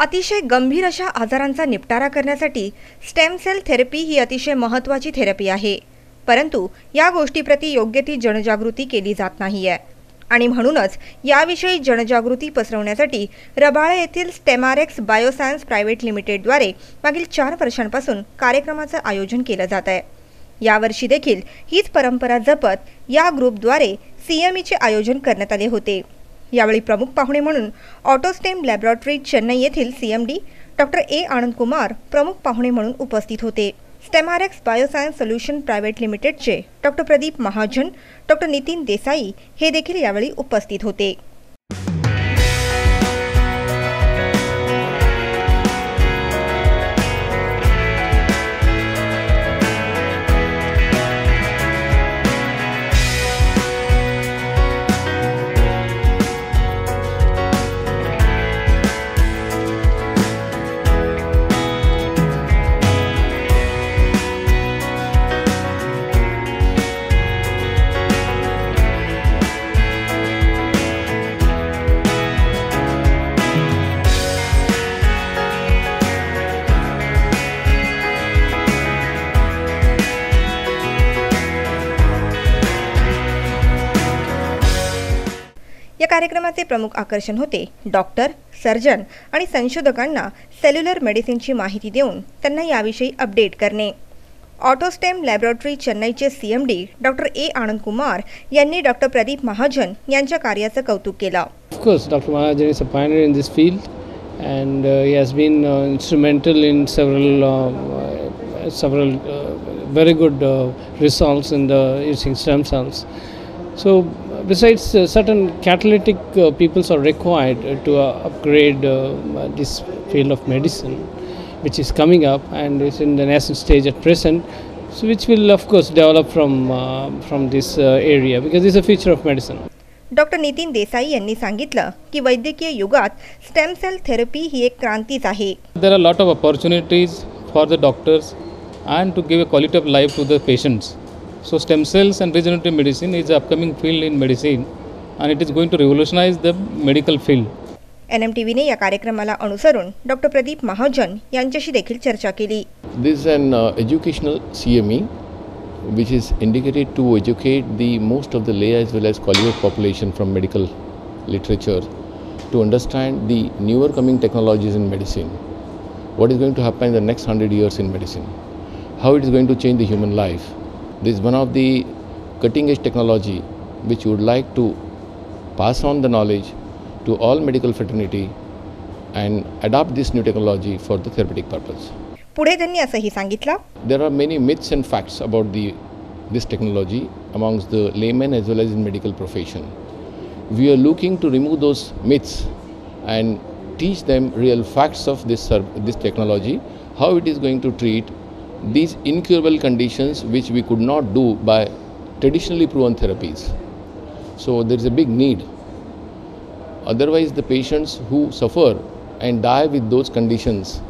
अतिशय गंभीर अशा आजारांचा निपटारा करण्यासाठी स्टेम सेल थेरपी ही अतिशय महत्त्वाची थेरपी आहे. परंतु या गोष्टीप्रती योग्य ती जनजागृती केली जात नाहीये आणि म्हणूनच याविषयी जनजागृती पसरवण्यासाठी रबाळे येथील स्टेमआरएक्स बायोसायन्स प्रायव्हेट लिमिटेडद्वारे मागील 4 वर्षांपासून कार्यक्रमाचं आयोजन केलं जात आहे. यावर्षी देखील हीच परंपरा जपत या ग्रुपद्वारे सीएमईचे आयोजन करण्यात आले होते. यावेळी प्रमुख पाहुणे म्हणून ऑटोस्टेम लॅबोरेटरी चेन्नई येथील CMD doctor A Anand Kumar प्रमुख पाहुणे म्हणून उपस्थित होते. स्टेमआरएक्स बायोसायन्स सोल्यूशन प्रायव्हेट लिमिटेडचे डॉक्टर प्रदीप महाजन, डॉक्टर नितीन देसाई हे देखील यावेळी उपस्थित होते. या कार्यक्रमाचे प्रमुख आकर्षण होते डॉक्टर, सर्जन आणि संशोधकांना सेल्युलर मेडिसिनची माहिती देऊन त्यांना याविषयी अपडेट करणे. ऑटोस्टेम laboratory चेन्नईचे CMD doctor A Anand Kumar यांनी डॉक्टर प्रदीप महाजन यांच्या कार्याचं कौतुक केलं. Of course, Dr. Mahajan is a pioneer in this field and he has been instrumental in several very good results in using stem cells. So besides certain catalytic peoples are required to upgrade this field of medicine, which is coming up and is in the nascent stage at present, so which will of course develop from this area because this is a future of medicine. Doctor Nitin Desai यांनी सांगितलं की वैद्यकीय युगात stem sale therapy ही एक क्रांतीच आहे. There are a lot of opportunities for the doctors and to give a quality of life to the patients. So stem cells and regenerative medicine is an upcoming field in medicine and it is going to revolutionize the medical field. NMTVने या कार्यक्रमाला अनुसरून doctor Pradeep Mahajan यांच्याशी देखील चर्चा केली. This is an educational CME which is indicated to educate the most of the lay as well as qualified population from medical literature to understand the newer coming technologies in medicine. What is going to happen in the next 100 years in medicine? How it is going to change the human life? This is one of the cutting edge technology which we would like to pass on the knowledge to all medical fraternity and adopt this new technology for the therapeutic purpose. पुढे त्यांनी असंही सांगितलं. There are many myths and facts about this technology amongst the laymen as well as in medical profession. We are looking to remove those myths and teach them real facts of this technology, how it is going to treat these incurable conditions which we could not do by traditionally proven therapies. So there is a big need. Otherwise the patients who suffer and die with those conditions,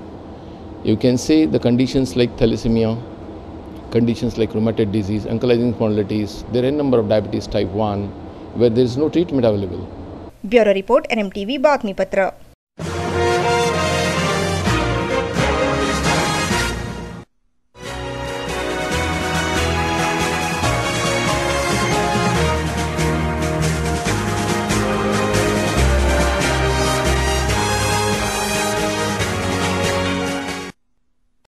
you can say the conditions like thalassemia, conditions like rheumatoid disease, ankylosing spondylitis, there are a number of diabetes type 1 where there is no treatment available. Bureau report NMTV बातमीपत्र.